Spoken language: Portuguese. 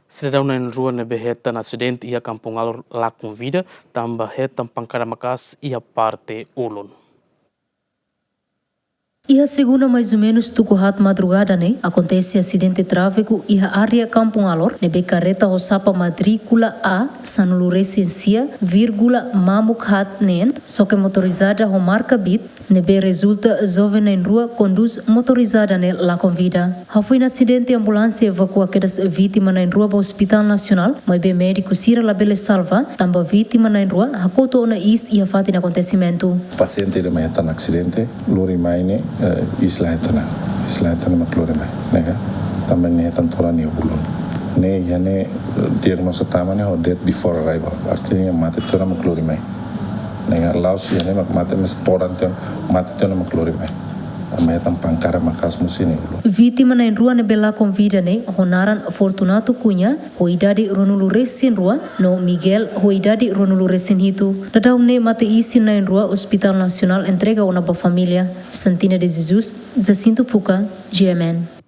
Cidadão na rua na berreta na acidente e a campongal lá com vida, também reta pancada macas e a parte ulun. E a segunda mais ou menos tucuhat madrugada, né? Acontece acidente de tráfego e a área Campong Alor, nebe carreta rosapa matrícula A, sanulu recensia, vírgula mamukhat nen, só que motorizada ho marca bit, nebe resulta jovem na rua conduz motorizada né lá com vida. Ha foi no acidente ambulância evacua aquelas vítima na rua para o Hospital Nacional, mas bem médico Sira Labele Salva, também vítima na rua, ha koto na is e a fati no acontecimento. Paciente de manhã no acidente, lori maine isla etana maklore mai nega também ne tantora ne bulun ne yane diagnosa tamane ho death before arrival artinya mate tora maklore mai nega laos yane mate mes torante mate tora maklore mai também tampangkara makas musine vítima na rua ne bela com vida ne honaran Fortunato Cunha ho idade ronulu recen rua no Miguel ho idade ronulu recen hitu dadau ne mate isi na rua Hospital Nacional entrega una ba família Santina de Jesus Jacinto Fuca GMN